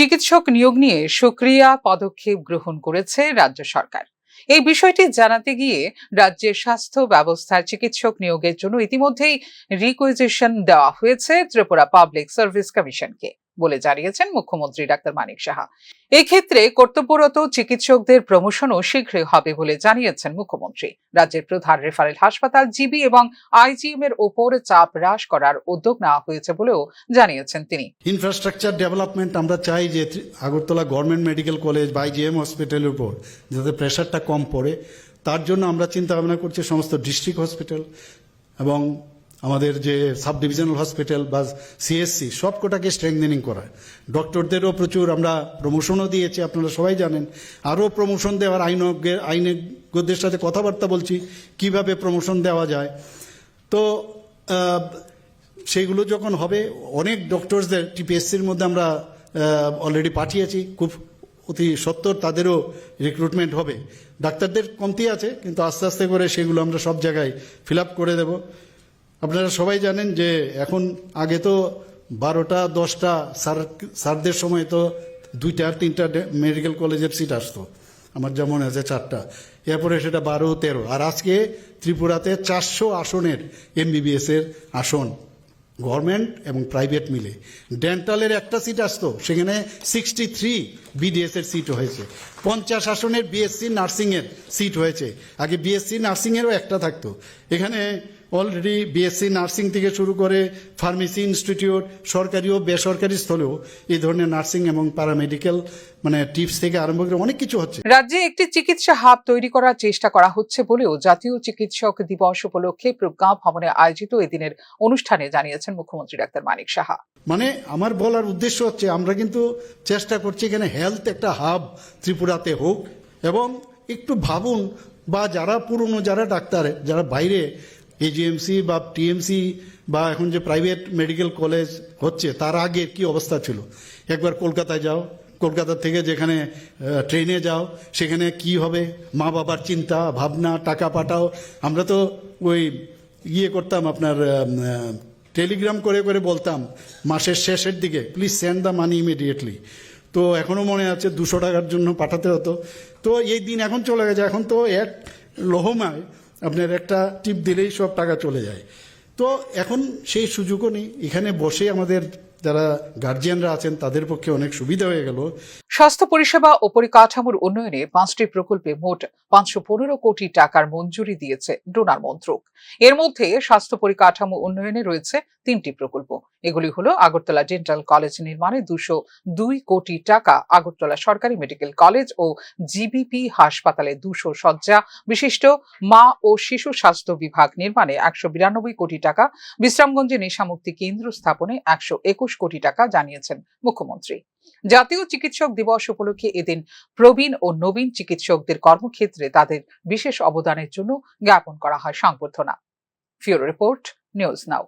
চিকিৎসক নিয়োগ নিয়ে সক্রিয় পদক্ষেপ গ্রহণ করেছে রাজ্য সরকার। এই বিষয়টি জানাতে গিয়ে রাজ্যের স্বাস্থ্য ব্যবস্থার চিকিৎসক নিয়োগের জন্য ইতিমধ্যেই রিকুইজিশন দেওয়া হয়েছে ত্রিপুরা পাবলিক সার্ভিস কমিশনকে বলে জানিয়েছেন মুখ্যমন্ত্রী ডাক্তার মানিক সাহা। এক্ষেত্রে কর্তব্যরত চিকিৎসকদের প্রমোশনও শীঘ্রই হবে বলে জানিয়েছেন মুখ্যমন্ত্রী। রাজ্যের প্রধান রেফারেল হাসপাতাল জিবি এবং আইজিএম এর ওপর চাপ হ্রাস করার উদ্যোগ নেওয়া হয়েছে বলেও জানিয়েছেন তিনি। ইনফ্রাস্ট্রাকচার ডেভেলপমেন্ট আমরা চাই যে আগরতলা গভর্নমেন্ট মেডিকেল কলেজ বা আইজিএম হসপিটালের উপর যাতে প্রেশারটা কম পড়ে, তার জন্য আমরা চিন্তা ভাবনা করছি সমস্ত ডিস্ট্রিক্ট হসপিটাল এবং আমাদের যে সাব ডিভিশনাল হসপিটাল বা সিএসসি সবকটাকে স্ট্রেংথেনিং করা। ডক্টরদেরও প্রচুর আমরা প্রমোশনও দিয়েছি, আপনারা সবাই জানেন। আরও প্রমোশন দেওয়ার আইনজ্ঞদের সাথে কথাবার্তা বলছি কিভাবে প্রমোশন দেওয়া যায়। তো সেইগুলো যখন হবে, অনেক ডক্টরসদের টিপিএসসির মধ্যে আমরা অলরেডি পাঠিয়েছি, খুব অতি সত্বর তাদেরও রিক্রুটমেন্ট হবে। ডাক্তারদের কমতি আছে, কিন্তু আস্তে আস্তে করে সেগুলো আমরা সব জায়গায় ফিল আপ করে দেব। আপনারা সবাই জানেন যে এখন আগে তো 12টা 10টা স্যারদের সময় তো 2টা 3টা মেডিকেল কলেজের সিট আসতো, আমার যেমন আছে 4টা, এরপরে সেটা 12, 13, আর আজকে ত্রিপুরাতে 400 আসনের এমবিবিএস এর আসন গভর্নমেন্ট এবং প্রাইভেট মিলে। ডেন্টালের একটা সিট আসতো, সেখানে 63 বিডিএস এর সিট হয়েছে। 50 আসনের বিএসসি নার্সিং এর সিট হয়েছে। আগে বিএসসি নার্সিং এরও একটা থাকতো। এখানে অলরেডি বিএসসি নার্সিং থেকে শুরু করে ফার্মেসি ইনস্টিটিউট, সরকারি ও বেসরকারি স্থলেও এই ধরনের নার্সিং এবং প্যারামেডিক্যাল টিপস থেকে আরম্ভ করে অনেক কিছু হচ্ছে। রাজ্যে একটি চিকিৎসা হাব তৈরি করার চেষ্টা করা হচ্ছে বলেও জাতীয় চিকিৎসক দিবস উপলক্ষে প্রজ্ঞা ভবনে আয়োজিত এদিনের অনুষ্ঠানে জানিয়েছেন মুখ্যমন্ত্রী ডাক্তার মানিক সাহা। আমার বলার উদ্দেশ্য হচ্ছে, আমরা কিন্তু চেষ্টা করছি এখানে হেলথ একটা হাব ত্রিপুরাতে হোক, এবং একটু ভাবুন বা যারা পুরনো যারা ডাক্তার যারা বাইরে এজিএমসি বা টিএমসি বা এখন যে প্রাইভেট মেডিকেল কলেজ হচ্ছে, তার আগে কি অবস্থা ছিল। একবার কলকাতায় যাও, কলকাতা থেকে যেখানে ট্রেনে যাও, সেখানে কি হবে, মা বাবার চিন্তা ভাবনা, টাকা পাঠাও। আমরা তো ওই করতাম, আপনার টেলিগ্রাম করে করে বলতাম মাসের শেষের দিকে, please send the money immediately. তো এখনও মনে আছে 200 টাকার জন্য পাঠাতে হতো। তো এই দিন এখন চলে গেছে। এখন তো এক লহমায় আপনার একটা টিপ দিলেই সব টাকা চলে যায়। তো এখন সেই সুযোগও নেই। এখানে বসে আমাদের যারা গার্জিয়ানরা আছেন তাদের পক্ষে অনেক সুবিধা হয়ে গেল। স্বাস্থ্য পরিষেবা ও পরিকাঠামোর উন্নয়নে 5টি প্রকল্পে মোট 515 কোটি টাকার মঞ্জুরি দিয়েছে ডোনার মন্ত্রক। এর মধ্যে স্বাস্থ্য পরিকাঠামো উন্নয়নে রয়েছে 3টি প্রকল্প। এগুলি হলো আগরতলা ডেন্টাল কলেজ নির্মাণে 202 কোটি টাকা, আগরতলা সরকারি মেডিকেল কলেজ ও জিবিপি হাসপাতালে 200 শয্যা বিশিষ্ট মা ও শিশু স্বাস্থ্য বিভাগ নির্মাণে 192 কোটি টাকা, বিশ্রামগঞ্জে নেশামুক্তি কেন্দ্র স্থাপনে 121 কোটি টাকা জানিয়েছেন মুখ্যমন্ত্রী। জাতীয় চিকিৎসক দিবস উপলক্ষে এদিন প্রবীণ ও নবীন চিকিৎসকদের কর্মক্ষেত্রে তাদের বিশেষ অবদানের জন্য জ্ঞাপন করা হয় সংবর্ধনা। ফিউরো রিপোর্ট, নিউজ নাও।